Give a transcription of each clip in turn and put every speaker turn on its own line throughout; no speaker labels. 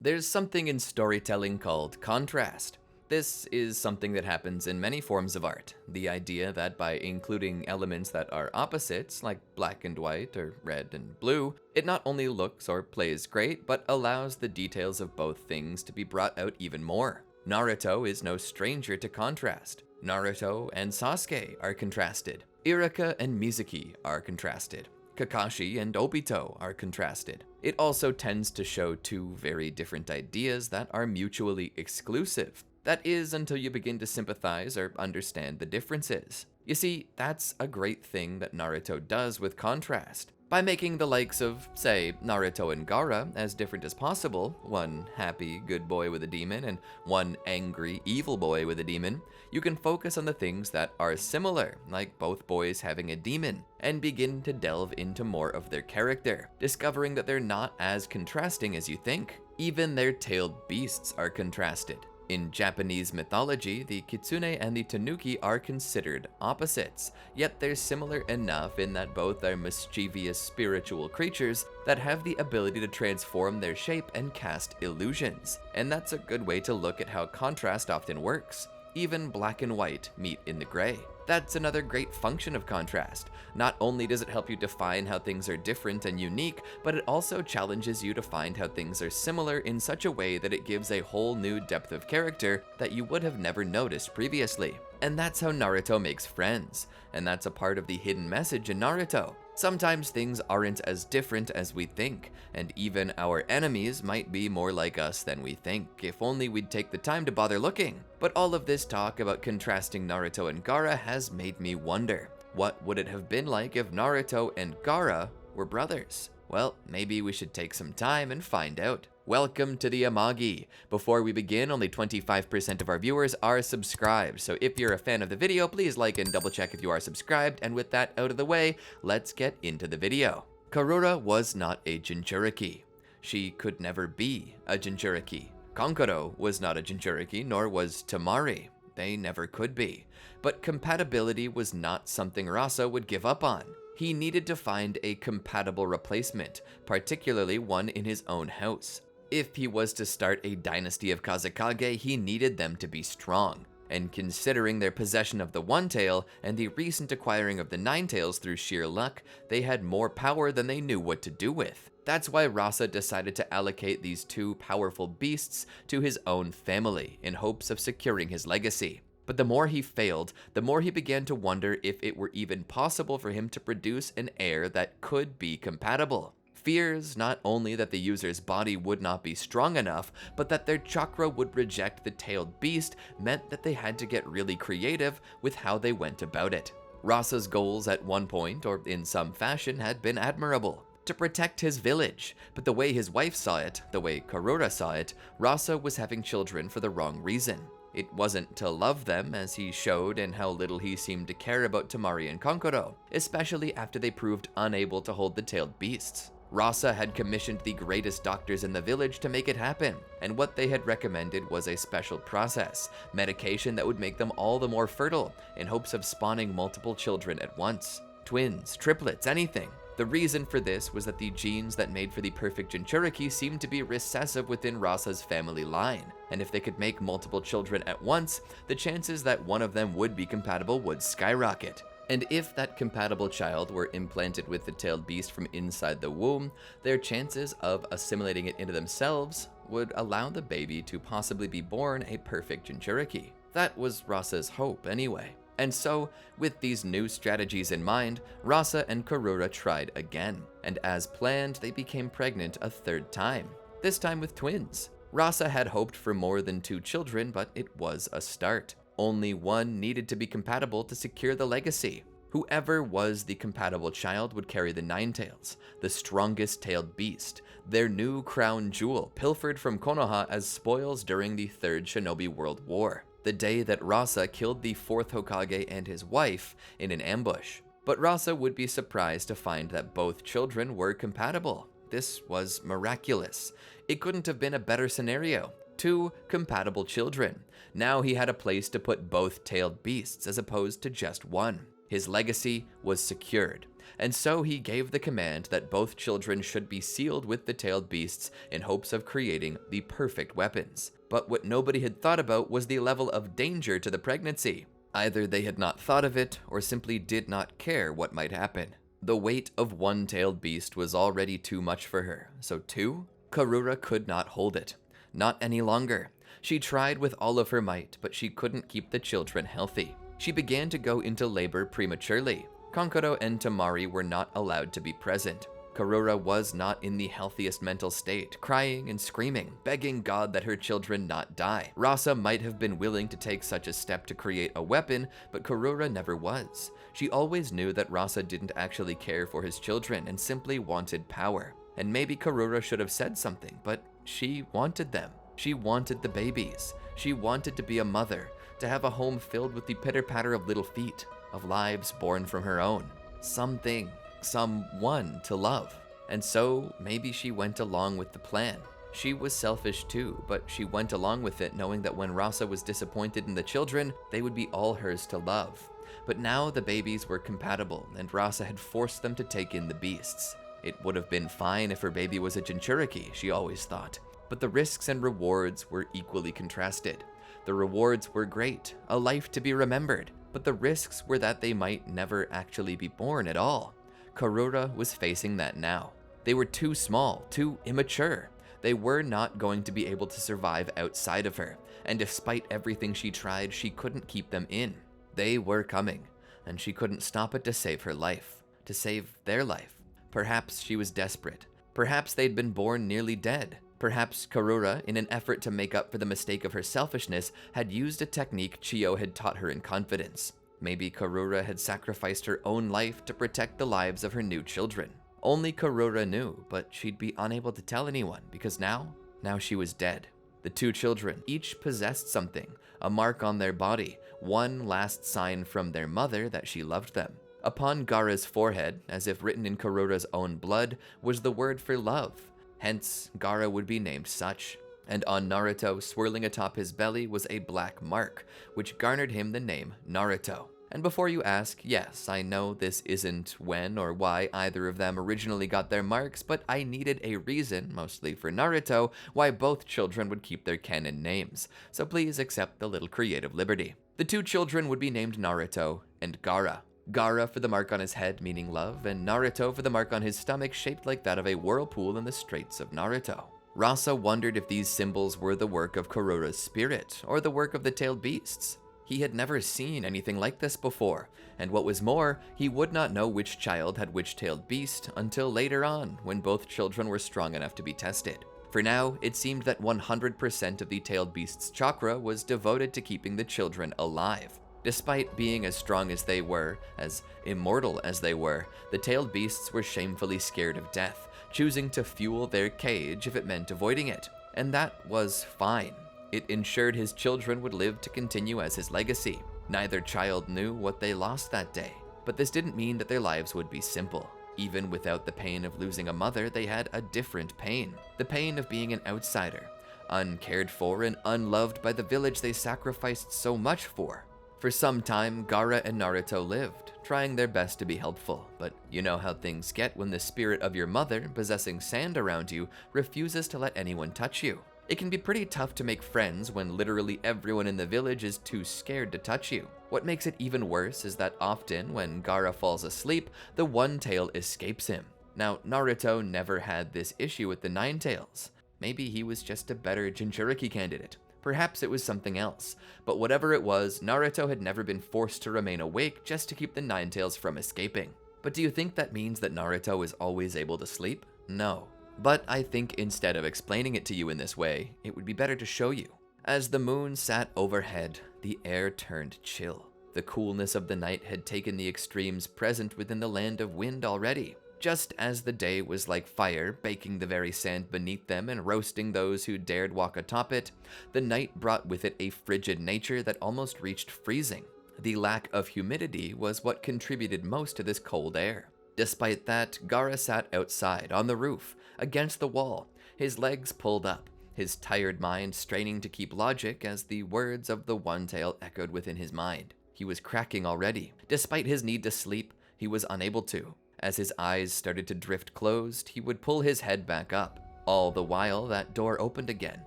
There's something in storytelling called contrast. This is something that happens in many forms of art. The idea that by including elements that are opposites, like black and white or red and blue, it not only looks or plays great, but allows the details of both things to be brought out even more. Naruto is no stranger to contrast. Naruto and Sasuke are contrasted. Iruka and Mizuki are contrasted. Kakashi and Obito are contrasted. It also tends to show two very different ideas that are mutually exclusive. That is, until you begin to sympathize or understand the differences. You see, that's a great thing that Naruto does with contrast. By making the likes of, say, Naruto and Gaara as different as possible, one happy, good boy with a demon and one angry, evil boy with a demon, you can focus on the things that are similar, like both boys having a demon, and begin to delve into more of their character, discovering that they're not as contrasting as you think. Even their tailed beasts are contrasted. In Japanese mythology, the Kitsune and the Tanuki are considered opposites, yet they're similar enough in that both are mischievous spiritual creatures that have the ability to transform their shape and cast illusions. And that's a good way to look at how contrast often works. Even black and white meet in the gray. That's another great function of contrast. Not only does it help you define how things are different and unique, but it also challenges you to find how things are similar in such a way that it gives a whole new depth of character that you would have never noticed previously. And that's how Naruto makes friends, and that's a part of the hidden message in Naruto. Sometimes things aren't as different as we think, and even our enemies might be more like us than we think, if only we'd take the time to bother looking. But all of this talk about contrasting Naruto and Gaara has made me wonder, what would it have been like if Naruto and Gaara were brothers? Well, maybe we should take some time and find out. Welcome to the Amagi. Before we begin, only 25% of our viewers are subscribed, so if you're a fan of the video, please like and double check if you are subscribed, and with that out of the way, let's get into the video. Karura was not a Jinchuriki. She could never be a Jinchuriki. Kankuro was not a Jinchuriki, nor was Temari. They never could be. But compatibility was not something Rasa would give up on. He needed to find a compatible replacement, particularly one in his own house. If he was to start a dynasty of Kazekage, he needed them to be strong. And considering their possession of the One Tail and the recent acquiring of the Nine Tails through sheer luck, they had more power than they knew what to do with. That's why Rasa decided to allocate these two powerful beasts to his own family in hopes of securing his legacy. But the more he failed, the more he began to wonder if it were even possible for him to produce an heir that could be compatible. Fears not only that the user's body would not be strong enough, but that their chakra would reject the tailed beast meant that they had to get really creative with how they went about it. Rasa's goals at one point, or in some fashion, had been admirable. To protect his village, but the way his wife saw it, the way Karura saw it, Rasa was having children for the wrong reason. It wasn't to love them, as he showed in how little he seemed to care about Temari and Kankuro, especially after they proved unable to hold the tailed beasts. Rasa had commissioned the greatest doctors in the village to make it happen, and what they had recommended was a special process, medication that would make them all the more fertile, in hopes of spawning multiple children at once. Twins, triplets, anything. The reason for this was that the genes that made for the perfect Jinchuriki seemed to be recessive within Rasa's family line, and if they could make multiple children at once, the chances that one of them would be compatible would skyrocket. And if that compatible child were implanted with the tailed beast from inside the womb, their chances of assimilating it into themselves would allow the baby to possibly be born a perfect Jinchuriki. That was Rasa's hope anyway. And so, with these new strategies in mind, Rasa and Karura tried again, and as planned, they became pregnant a third time, this time with twins. Rasa had hoped for more than 2 children, but it was a start. Only one needed to be compatible to secure the legacy. Whoever was the compatible child would carry the Nine Tails, the strongest tailed beast, their new crown jewel pilfered from Konoha as spoils during the Third Shinobi World War, the day that Rasa killed the 4th Hokage and his wife in an ambush. But Rasa would be surprised to find that both children were compatible. This was miraculous. It couldn't have been a better scenario. 2 compatible children. Now he had a place to put both tailed beasts as opposed to just one. His legacy was secured. and so he gave the command that both children should be sealed with the tailed beasts in hopes of creating the perfect weapons. But what nobody had thought about was the level of danger to the pregnancy. Either they had not thought of it, or simply did not care what might happen. The weight of one tailed beast was already too much for her, so two? Karura could not hold it. Not any longer. She tried with all of her might, but she couldn't keep the children healthy. She began to go into labor prematurely. Kankuro and Tamari were not allowed to be present. Karura was not in the healthiest mental state, crying and screaming, begging God that her children not die. Rasa might have been willing to take such a step to create a weapon, but Karura never was. She always knew that Rasa didn't actually care for his children and simply wanted power. And maybe Karura should have said something, but she wanted them. She wanted the babies. She wanted to be a mother, to have a home filled with the pitter-patter of little feet, of lives born from her own. Something, someone to love. And so maybe she went along with the plan. She was selfish too, but she went along with it knowing that when Rasa was disappointed in the children, they would be all hers to love. But now the babies were compatible, and Rasa had forced them to take in the beasts. It would have been fine if her baby was a Jinchuriki, she always thought. But the risks and rewards were equally contrasted. The rewards were great, a life to be remembered, but the risks were that they might never actually be born at all. Karura was facing that now. They were too small, too immature. They were not going to be able to survive outside of her, and despite everything she tried, she couldn't keep them in. They were coming, and she couldn't stop it to save her life, to save their life. Perhaps she was desperate. Perhaps they'd been born nearly dead. Perhaps Karura, in an effort to make up for the mistake of her selfishness, had used a technique Chiyo had taught her in confidence. Maybe Karura had sacrificed her own life to protect the lives of her new children. Only Karura knew, but she'd be unable to tell anyone, because now she was dead. The two children each possessed something, a mark on their body, one last sign from their mother that she loved them. Upon Gaara's forehead, as if written in Karura's own blood, was the word for love. Hence, Gaara would be named such. And on Naruto, swirling atop his belly, was a black mark, which garnered him the name Naruto. And before you ask, yes, I know this isn't when or why either of them originally got their marks, but I needed a reason, mostly for Naruto, why both children would keep their canon names, so please accept the little creative liberty. The two children would be named Naruto and Gaara. Gaara for the mark on his head meaning love, and Naruto for the mark on his stomach shaped like that of a whirlpool in the Straits of Naruto. Rasa wondered if these symbols were the work of Karura's spirit, or the work of the tailed beasts. He had never seen anything like this before, and what was more, he would not know which child had which tailed beast until later on, when both children were strong enough to be tested. For now, it seemed that 100% of the tailed beast's chakra was devoted to keeping the children alive. Despite being as strong as they were, as immortal as they were, the tailed beasts were shamefully scared of death, choosing to fuel their cage if it meant avoiding it. And that was fine. It ensured his children would live to continue as his legacy. Neither child knew what they lost that day, but this didn't mean that their lives would be simple. Even without the pain of losing a mother, they had a different pain. The pain of being an outsider, uncared for and unloved by the village they sacrificed so much for. For some time, Gaara and Naruto lived, trying their best to be helpful, but you know how things get when the spirit of your mother, possessing sand around you, refuses to let anyone touch you. It can be pretty tough to make friends when literally everyone in the village is too scared to touch you. What makes it even worse is that often, when Gaara falls asleep, the One Tail escapes him. Now, Naruto never had this issue with the Nine Tails. Maybe he was just a better Jinchuriki candidate. Perhaps it was something else, but whatever it was, Naruto had never been forced to remain awake just to keep the Nine Tails from escaping. But do you think that means that Naruto is always able to sleep? No. But I think instead of explaining it to you in this way, it would be better to show you. As the moon sat overhead, the air turned chill. The coolness of the night had taken the extremes present within the land of wind already. Just as the day was like fire, baking the very sand beneath them and roasting those who dared walk atop it, the night brought with it a frigid nature that almost reached freezing. The lack of humidity was what contributed most to this cold air. Despite that, Gaara sat outside, on the roof, against the wall, his legs pulled up, his tired mind straining to keep logic as the words of the One Tail echoed within his mind. He was cracking already. Despite his need to sleep, he was unable to. As his eyes started to drift closed, he would pull his head back up. All the while, that door opened again.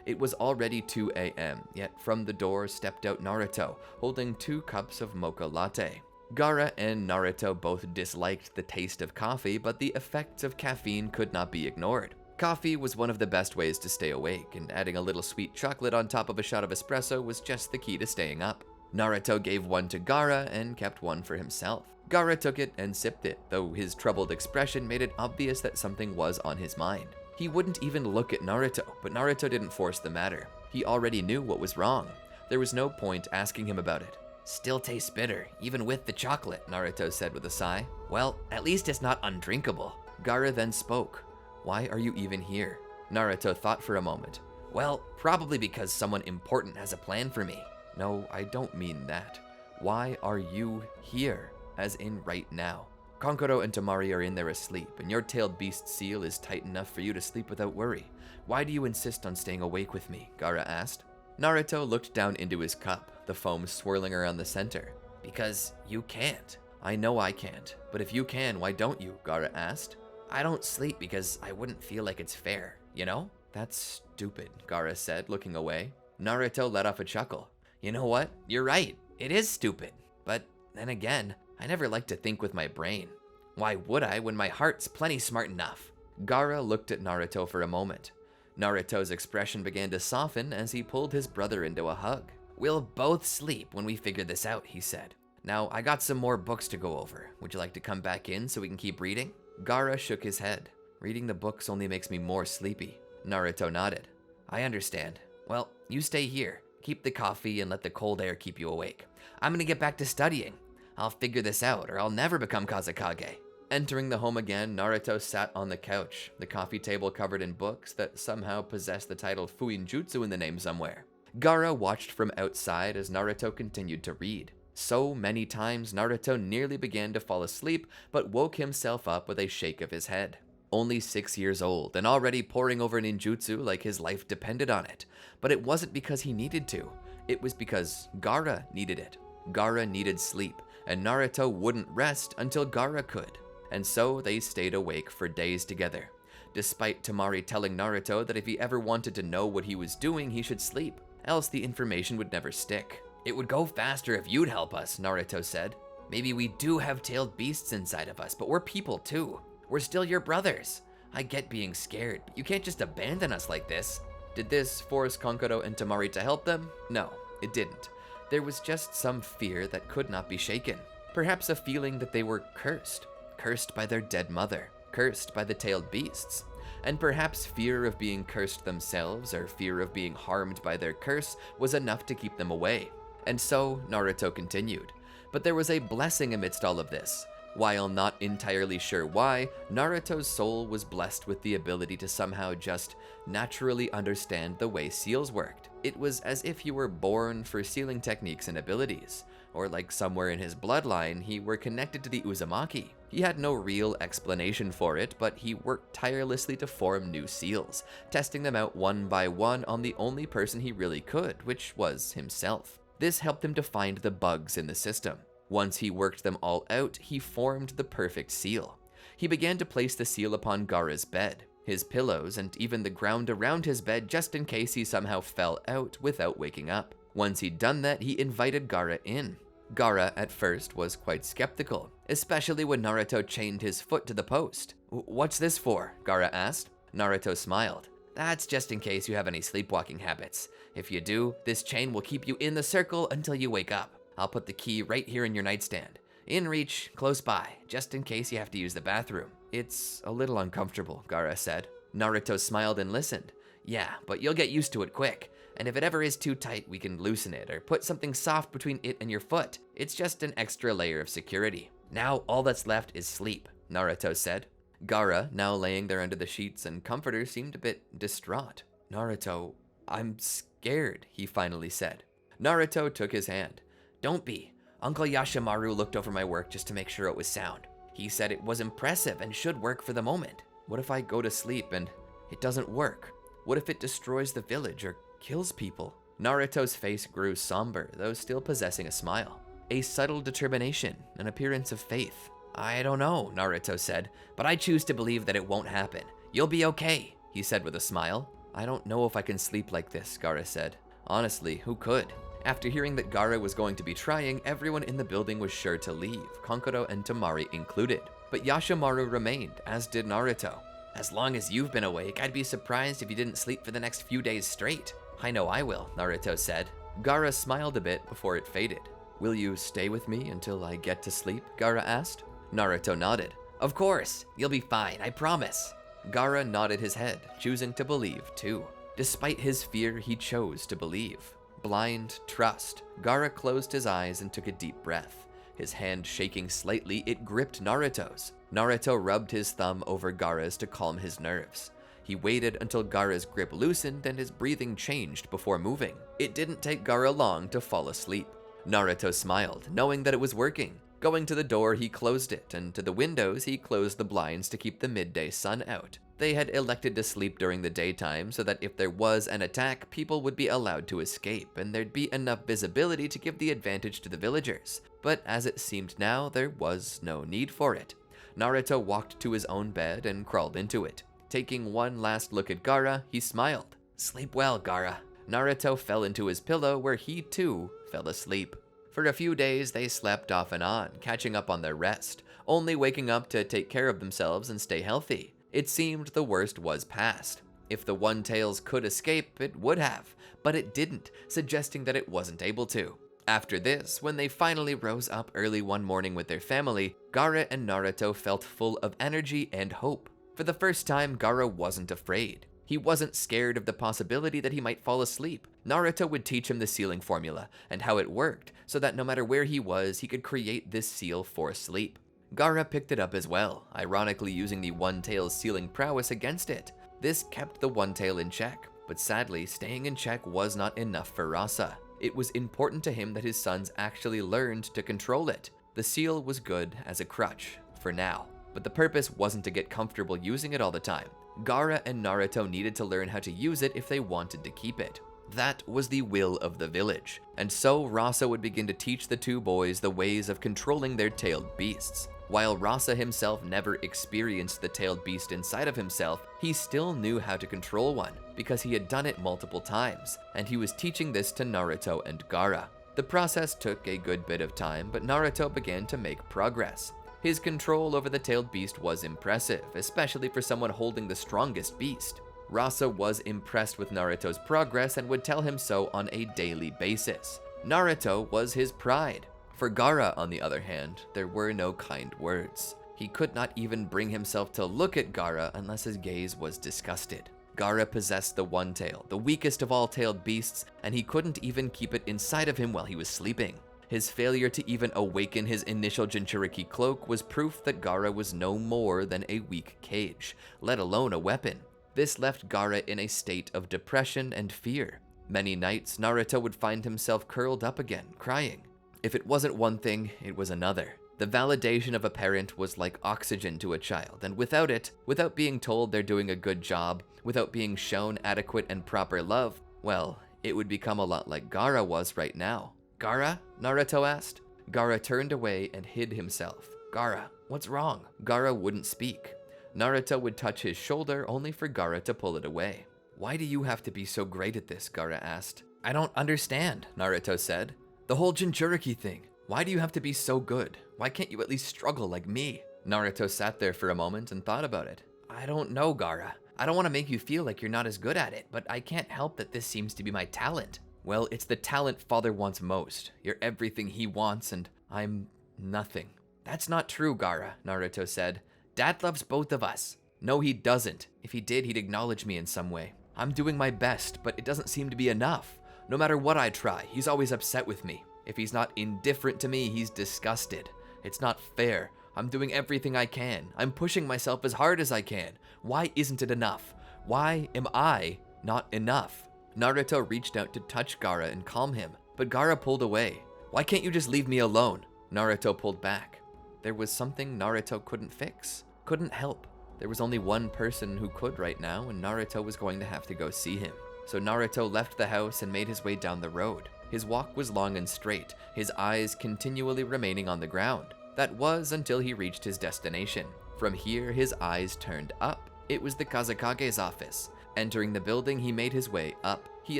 It was already 2 a.m., yet from the door stepped out Naruto, holding 2 cups of mocha latte. Gaara and Naruto both disliked the taste of coffee, but the effects of caffeine could not be ignored. Coffee was one of the best ways to stay awake, and adding a little sweet chocolate on top of a shot of espresso was just the key to staying up. Naruto gave one to Gaara and kept one for himself. Gaara took it and sipped it, though his troubled expression made it obvious that something was on his mind. He wouldn't even look at Naruto, but Naruto didn't force the matter. He already knew what was wrong. There was no point asking him about it. "Still tastes bitter, even with the chocolate," Naruto said with a sigh. "Well, at least it's not undrinkable." Gaara then spoke. "Why are you even here?" Naruto thought for a moment. "Well, probably because someone important has a plan for me." "No, I don't mean that. Why are you here? As in right now. Kankuro and Temari are in there asleep, and your tailed beast seal is tight enough for you to sleep without worry. Why do you insist on staying awake with me?" Gaara asked. Naruto looked down into his cup, the foam swirling around the center. "Because you can't." "I know I can't, but if you can, why don't you?" Gaara asked. "I don't sleep because I wouldn't feel like it's fair, you know?" "That's stupid," Gaara said, looking away. Naruto let off a chuckle. "You know what? You're right. It is stupid. But then again, I never like to think with my brain. Why would I when my heart's plenty smart enough?" Gaara looked at Naruto for a moment. Naruto's expression began to soften as he pulled his brother into a hug. "We'll both sleep when we figure this out," he said. "Now, I got some more books to go over. Would you like to come back in so we can keep reading?" Gaara shook his head. "Reading the books only makes me more sleepy." Naruto nodded. "I understand. Well, you stay here. Keep the coffee and let the cold air keep you awake. I'm gonna get back to studying. I'll figure this out, or I'll never become Kazekage." Entering the home again, Naruto sat on the couch, the coffee table covered in books that somehow possessed the title Fuinjutsu in the name somewhere. Gaara watched from outside as Naruto continued to read. So many times, Naruto nearly began to fall asleep, but woke himself up with a shake of his head. Only 6 years old, and already poring over ninjutsu like his life depended on it. But it wasn't because he needed to. It was because Gaara needed it. Gaara needed sleep, and Naruto wouldn't rest until Gaara could. And so they stayed awake for days together, despite Temari telling Naruto that if he ever wanted to know what he was doing, he should sleep, else the information would never stick. "It would go faster if you'd help us," Naruto said. "Maybe we do have tailed beasts inside of us, but we're people too. We're still your brothers. I get being scared, but you can't just abandon us like this." Did this force Kankuro and Temari to help them? No, it didn't. There was just some fear that could not be shaken. Perhaps a feeling that they were cursed. Cursed by their dead mother, cursed by the tailed beasts, and perhaps fear of being cursed themselves or fear of being harmed by their curse was enough to keep them away. And so Naruto continued. But there was a blessing amidst all of this. While not entirely sure why, Naruto's soul was blessed with the ability to somehow just naturally understand the way seals worked. It was as if he were born for sealing techniques and abilities, or like somewhere in his bloodline, he were connected to the Uzumaki. He had no real explanation for it, but he worked tirelessly to form new seals, testing them out one by one on the only person he really could, which was himself. This helped him to find the bugs in the system. Once he worked them all out, he formed the perfect seal. He began to place the seal upon Gaara's bed, his pillows, and even the ground around his bed just in case he somehow fell out without waking up. Once he'd done that, he invited Gaara in. Gaara, at first, was quite skeptical, especially when Naruto chained his foot to the post. "What's this for?" Gaara asked. Naruto smiled. "That's just in case you have any sleepwalking habits. If you do, this chain will keep you in the circle until you wake up. I'll put the key right here in your nightstand. In reach, close by, just in case you have to use the bathroom." "It's a little uncomfortable," Gaara said. Naruto smiled and listened. "Yeah, but you'll get used to it quick. And if it ever is too tight, we can loosen it or put something soft between it and your foot. It's just an extra layer of security. Now all that's left is sleep," Naruto said. Gaara, now laying there under the sheets and comforter, seemed a bit distraught. "Naruto, I'm scared," he finally said. Naruto took his hand. "Don't be. Uncle Yashimaru looked over my work just to make sure it was sound. He said it was impressive and should work for the moment. What if I go to sleep and it doesn't work? What if it destroys the village or kills people?" Naruto's face grew somber, though still possessing a smile. A subtle determination, an appearance of faith. I don't know, Naruto said, but I choose to believe that it won't happen. You'll be okay, he said with a smile. I don't know if I can sleep like this, Gaara said. Honestly, who could? After hearing that Gaara was going to be trying, everyone in the building was sure to leave, Kankuro and Temari included. But Yashimaru remained, as did Naruto. As long as you've been awake, I'd be surprised if you didn't sleep for the next few days straight. I know I will, Naruto said. Gaara smiled a bit before it faded. Will you stay with me until I get to sleep? Gaara asked. Naruto nodded. Of course, you'll be fine, I promise. Gaara nodded his head, choosing to believe too. Despite his fear, he chose to believe. Blind trust. Gaara closed his eyes and took a deep breath. His hand shaking slightly, it gripped Naruto's. Naruto rubbed his thumb over Gaara's to calm his nerves. He waited until Gaara's grip loosened and his breathing changed before moving. It didn't take Gaara long to fall asleep. Naruto smiled, knowing that it was working. Going to the door, he closed it, and to the windows, he closed the blinds to keep the midday sun out. They had elected to sleep during the daytime so that if there was an attack, people would be allowed to escape, and there'd be enough visibility to give the advantage to the villagers. But as it seemed now, there was no need for it. Naruto walked to his own bed and crawled into it. Taking one last look at Gaara, he smiled. Sleep well, Gaara. Naruto fell into his pillow where he too fell asleep. For a few days, they slept off and on, catching up on their rest, only waking up to take care of themselves and stay healthy. It seemed the worst was past. If the One-Tails could escape, it would have, but it didn't, suggesting that it wasn't able to. After this, when they finally rose up early one morning with their family, Gaara and Naruto felt full of energy and hope. For the first time, Gaara wasn't afraid. He wasn't scared of the possibility that he might fall asleep. Naruto would teach him the sealing formula and how it worked, so that no matter where he was, he could create this seal for sleep. Gaara picked it up as well, ironically using the One-Tail's sealing prowess against it. This kept the One-Tail in check, but sadly, staying in check was not enough for Rasa. It was important to him that his sons actually learned to control it. The seal was good as a crutch, for now, but the purpose wasn't to get comfortable using it all the time. Gaara and Naruto needed to learn how to use it if they wanted to keep it. That was the will of the village, and so Rasa would begin to teach the two boys the ways of controlling their tailed beasts. While Rasa himself never experienced the tailed beast inside of himself, he still knew how to control one, because he had done it multiple times, and he was teaching this to Naruto and Gaara. The process took a good bit of time, but Naruto began to make progress. His control over the tailed beast was impressive, especially for someone holding the strongest beast. Rasa was impressed with Naruto's progress and would tell him so on a daily basis. Naruto was his pride. For Gaara, on the other hand, there were no kind words. He could not even bring himself to look at Gaara unless his gaze was disgusted. Gaara possessed the One-Tail, the weakest of all tailed beasts, and he couldn't even keep it inside of him while he was sleeping. His failure to even awaken his initial Jinchuriki cloak was proof that Gaara was no more than a weak cage, let alone a weapon. This left Gaara in a state of depression and fear. Many nights, Naruto would find himself curled up again, crying. If it wasn't one thing, it was another. The validation of a parent was like oxygen to a child, and without it, without being told they're doing a good job, without being shown adequate and proper love, well, it would become a lot like Gaara was right now. Gaara? Naruto asked. Gaara turned away and hid himself. Gaara, what's wrong? Gaara wouldn't speak. Naruto would touch his shoulder only for Gaara to pull it away. Why do you have to be so great at this? Gaara asked. I don't understand, Naruto said. The whole Jinchuriki thing. Why do you have to be so good? Why can't you at least struggle like me? Naruto sat there for a moment and thought about it. I don't know, Gaara. I don't want to make you feel like you're not as good at it, but I can't help that this seems to be my talent. Well, it's the talent Father wants most. You're everything he wants, and I'm nothing. That's not true, Gaara, Naruto said. Dad loves both of us. No, he doesn't. If he did, he'd acknowledge me in some way. I'm doing my best, but it doesn't seem to be enough. No matter what I try, he's always upset with me. If he's not indifferent to me, he's disgusted. It's not fair. I'm doing everything I can. I'm pushing myself as hard as I can. Why isn't it enough? Why am I not enough? Naruto reached out to touch Gaara and calm him, but Gaara pulled away. Why can't you just leave me alone? Naruto pulled back. There was something Naruto couldn't fix, couldn't help. There was only one person who could right now, and Naruto was going to have to go see him. So Naruto left the house and made his way down the road. His walk was long and straight, his eyes continually remaining on the ground. That was until he reached his destination. From here, his eyes turned up. It was the Kazakage's office. Entering the building, he made his way up. He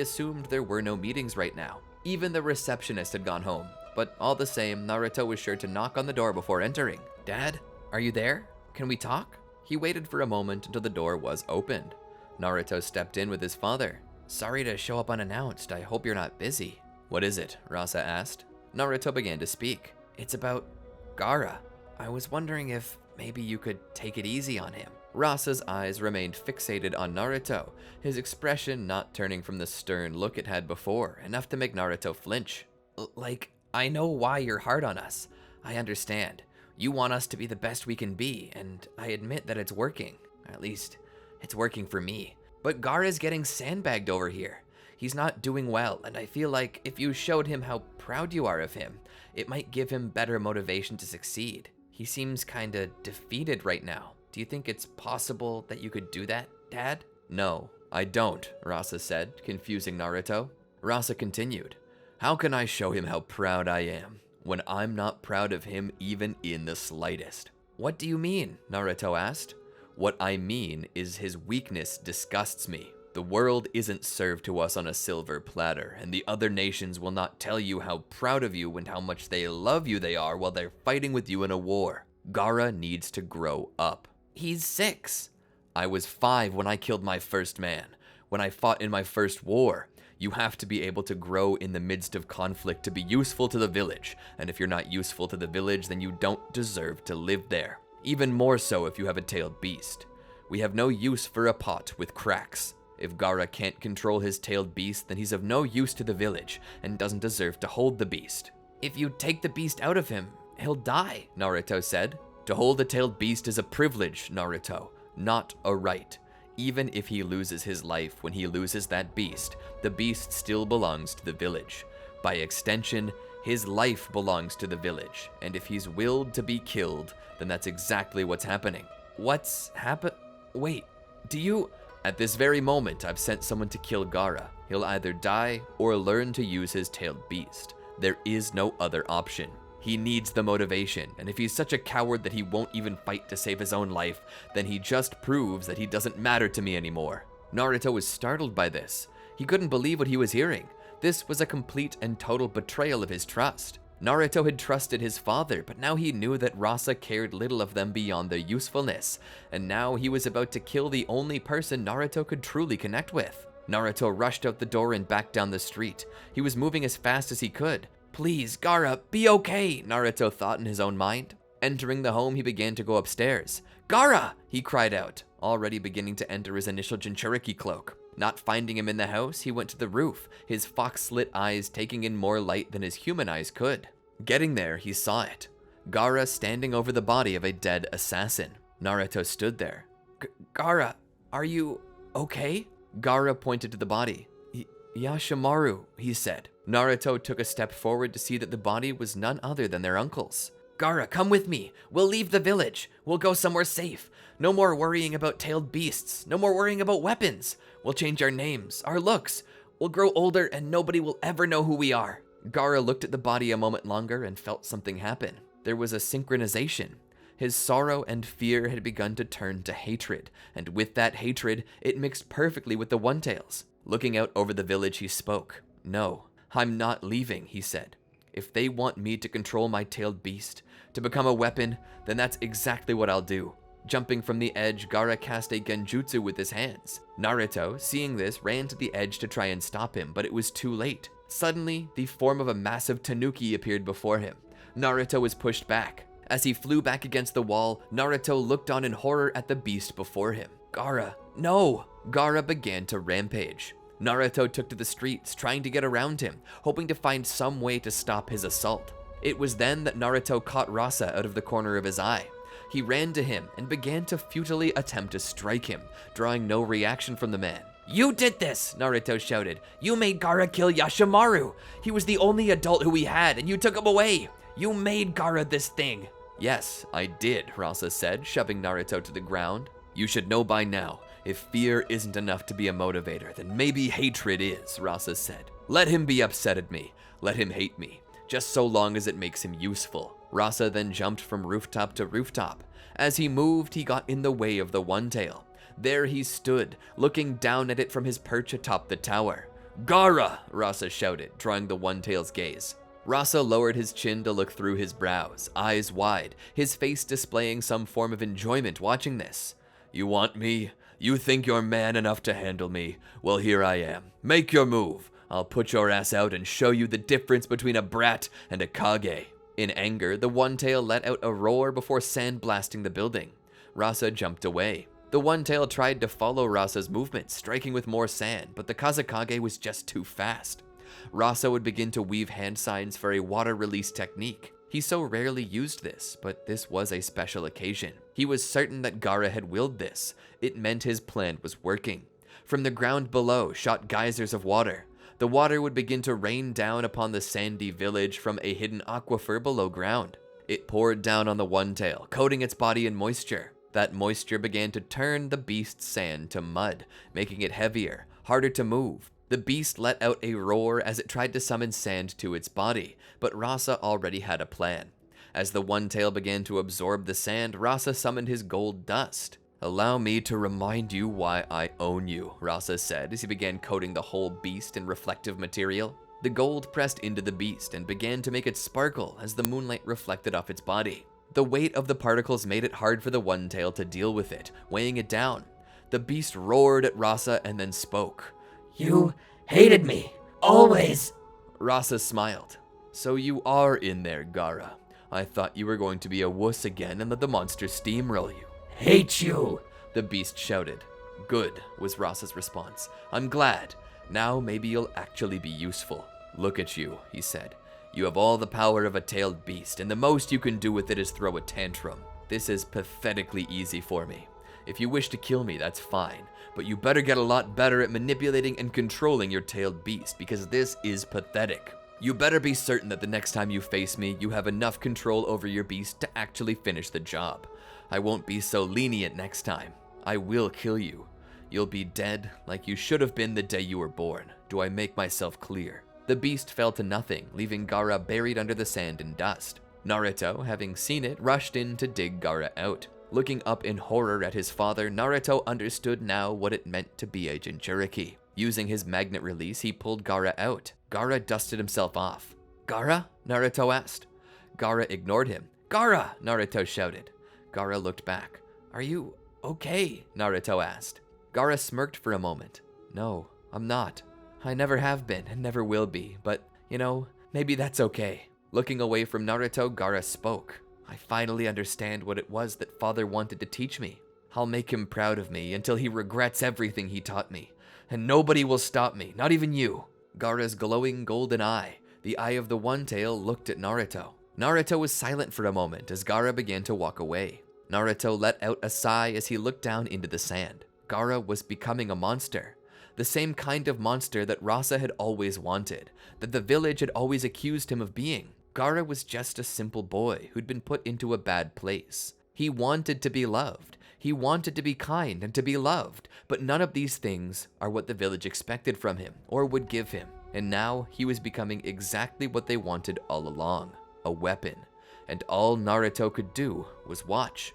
assumed there were no meetings right now. Even the receptionist had gone home. But all the same, Naruto was sure to knock on the door before entering. "Dad, are you there? Can we talk?" He waited for a moment until the door was opened. Naruto stepped in with his father. "Sorry to show up unannounced. I hope you're not busy." "What is it?" Rasa asked. Naruto began to speak. "It's about Gaara. I was wondering if maybe you could take it easy on him." Rasa's eyes remained fixated on Naruto, his expression not turning from the stern look it had before, enough to make Naruto flinch. Like, I know why you're hard on us. I understand. You want us to be the best we can be, and I admit that it's working. At least, it's working for me. But Gaara's getting sandbagged over here. He's not doing well, and I feel like if you showed him how proud you are of him, it might give him better motivation to succeed. He seems kinda defeated right now. Do you think it's possible that you could do that, Dad? "No, I don't," Rasa said, confusing Naruto. Rasa continued. "How can I show him how proud I am when I'm not proud of him even in the slightest?" "What do you mean?" Naruto asked. "What I mean is his weakness disgusts me. The world isn't served to us on a silver platter, and the other nations will not tell you how proud of you and how much they love you they are while they're fighting with you in a war. Gaara needs to grow up." "He's 6. "I was 5 when I killed my first man, when I fought in my first war. You have to be able to grow in the midst of conflict to be useful to the village, and if you're not useful to the village, then you don't deserve to live there. Even more so if you have a tailed beast. We have no use for a pot with cracks. If Gaara can't control his tailed beast, then he's of no use to the village, and doesn't deserve to hold the beast." "If you take the beast out of him, he'll die," Naruto said. "To hold a tailed beast is a privilege, Naruto, not a right. Even if he loses his life when he loses that beast, the beast still belongs to the village. By extension, his life belongs to the village, and if he's willed to be killed, then that's exactly what's happening." "What's Wait, do you—" "At this very moment, I've sent someone to kill Gaara. He'll either die or learn to use his tailed beast. There is no other option. He needs the motivation, and if he's such a coward that he won't even fight to save his own life, then he just proves that he doesn't matter to me anymore." Naruto was startled by this. He couldn't believe what he was hearing. This was a complete and total betrayal of his trust. Naruto had trusted his father, but now he knew that Rasa cared little of them beyond their usefulness, and now he was about to kill the only person Naruto could truly connect with. Naruto rushed out the door and back down the street. He was moving as fast as he could. "Please, Gaara, be okay," Naruto thought in his own mind. Entering the home, he began to go upstairs. "Gaara!" he cried out, already beginning to enter his initial Jinchuriki cloak. Not finding him in the house, he went to the roof, his fox-slit eyes taking in more light than his human eyes could. Getting there, he saw it. Gaara standing over the body of a dead assassin. Naruto stood there. "Gaara, are you okay?" Gaara pointed to the body. "Yashimaru," he said. Naruto took a step forward to see that the body was none other than their uncle's. "Gaara, come with me. We'll leave the village. We'll go somewhere safe. No more worrying about tailed beasts. No more worrying about weapons. We'll change our names, our looks. We'll grow older and nobody will ever know who we are." Gaara looked at the body a moment longer and felt something happen. There was a synchronization. His sorrow and fear had begun to turn to hatred, and with that hatred, it mixed perfectly with the One-Tails. Looking out over the village, he spoke. "No, I'm not leaving," he said. "If they want me to control my tailed beast, to become a weapon, then that's exactly what I'll do." Jumping from the edge, Gaara cast a genjutsu with his hands. Naruto, seeing this, ran to the edge to try and stop him, but it was too late. Suddenly, the form of a massive Tanuki appeared before him. Naruto was pushed back. As he flew back against the wall, Naruto looked on in horror at the beast before him. "Gaara, no!" Gaara began to rampage. Naruto took to the streets, trying to get around him, hoping to find some way to stop his assault. It was then that Naruto caught Rasa out of the corner of his eye. He ran to him and began to futilely attempt to strike him, drawing no reaction from the man. "You did this!" Naruto shouted. "You made Gaara kill Yashimaru! He was the only adult who we had, and you took him away! You made Gaara this thing!" "Yes, I did," Rasa said, shoving Naruto to the ground. "You should know by now, if fear isn't enough to be a motivator, then maybe hatred is," Rasa said. "Let him be upset at me. Let him hate me. Just so long as it makes him useful." Rasa then jumped from rooftop to rooftop. As he moved, he got in the way of the One-Tail. There he stood, looking down at it from his perch atop the tower. "Gaara!" Rasa shouted, drawing the One-Tail's gaze. Rasa lowered his chin to look through his brows, eyes wide, his face displaying some form of enjoyment watching this. "You want me? You think you're man enough to handle me? Well, here I am. Make your move. I'll put your ass out and show you the difference between a brat and a Kage." In anger, the One-Tail let out a roar before sandblasting the building. Rasa jumped away. The One-Tail tried to follow Rasa's movements, striking with more sand, but the Kazekage was just too fast. Rasa would begin to weave hand signs for a water release technique. He so rarely used this, but this was a special occasion. He was certain that Gaara had willed this. It meant his plan was working. From the ground below shot geysers of water. The water would begin to rain down upon the sandy village from a hidden aquifer below ground. It poured down on the One-Tail, coating its body in moisture. That moisture began to turn the beast's sand to mud, making it heavier, harder to move. The beast let out a roar as it tried to summon sand to its body, but Rasa already had a plan. As the One-Tail began to absorb the sand, Rasa summoned his gold dust. "Allow me to remind you why I own you," Rasa said as he began coating the whole beast in reflective material. The gold pressed into the beast and began to make it sparkle as the moonlight reflected off its body. The weight of the particles made it hard for the One-Tail to deal with it, weighing it down. The beast roared at Rasa and then spoke.
"You hated me, always."
Rasa smiled. "So you are in there, Gaara. I thought you were going to be a wuss again and let the monster steamroll you."
"Hate you,"
the beast shouted. "Good," was Rasa's response. "I'm glad. Now maybe you'll actually be useful." "Look at you," he said. "You have all the power of a tailed beast, and the most you can do with it is throw a tantrum. This is pathetically easy for me. If you wish to kill me, that's fine, but you better get a lot better at manipulating and controlling your tailed beast, because this is pathetic. You better be certain that the next time you face me, you have enough control over your beast to actually finish the job. I won't be so lenient next time. I will kill you. You'll be dead like you should have been the day you were born. Do I make myself clear?" The beast fell to nothing, leaving Gaara buried under the sand and dust. Naruto, having seen it, rushed in to dig Gaara out. Looking up in horror at his father, Naruto understood now what it meant to be a Jinchuriki. Using his magnet release, he pulled Gaara out. Gaara dusted himself off. "Gaara?" Naruto asked. Gaara ignored him. "Gaara!" Naruto shouted. Gaara looked back. "Are you okay?" Naruto asked. Gaara smirked for a moment. "No, I'm not. I never have been and never will be, but, maybe that's okay." Looking away from Naruto, Gaara spoke. "I finally understand what it was that father wanted to teach me. I'll make him proud of me until he regrets everything he taught me. And nobody will stop me, not even you." Gaara's glowing golden eye, the eye of the One-Tail, looked at Naruto. Naruto was silent for a moment as Gaara began to walk away. Naruto let out a sigh as he looked down into the sand. Gaara was becoming a monster. The same kind of monster that Rasa had always wanted, that the village had always accused him of being. Gaara was just a simple boy who'd been put into a bad place. He wanted to be loved. He wanted to be kind and to be loved, but none of these things are what the village expected from him or would give him. And now he was becoming exactly what they wanted all along, a weapon. And all Naruto could do was watch.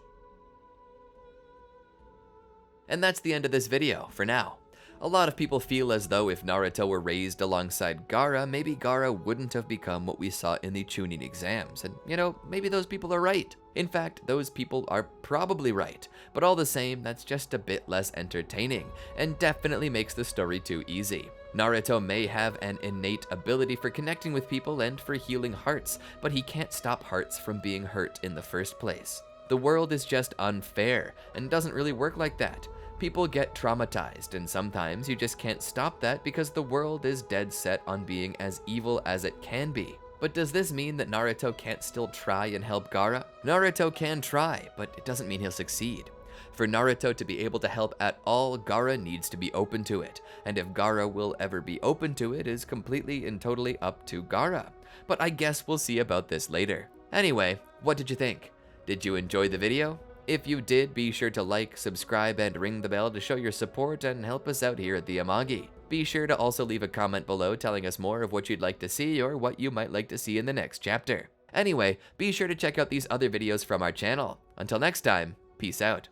And that's the end of this video for now. A lot of people feel as though if Naruto were raised alongside Gaara, maybe Gaara wouldn't have become what we saw in the Chunin exams. And, maybe those people are right. In fact, those people are probably right. But all the same, that's just a bit less entertaining, and definitely makes the story too easy. Naruto may have an innate ability for connecting with people and for healing hearts, but he can't stop hearts from being hurt in the first place. The world is just unfair, and doesn't really work like that. People get traumatized, and sometimes you just can't stop that because the world is dead set on being as evil as it can be. But does this mean that Naruto can't still try and help Gaara? Naruto can try, but it doesn't mean he'll succeed. For Naruto to be able to help at all, Gaara needs to be open to it, and if Gaara will ever be open to it is completely and totally up to Gaara. But I guess we'll see about this later. Anyway, what did you think? Did you enjoy the video? If you did, be sure to like, subscribe, and ring the bell to show your support and help us out here at the Amagi. Be sure to also leave a comment below telling us more of what you'd like to see or what you might like to see in the next chapter. Anyway, be sure to check out these other videos from our channel. Until next time, peace out.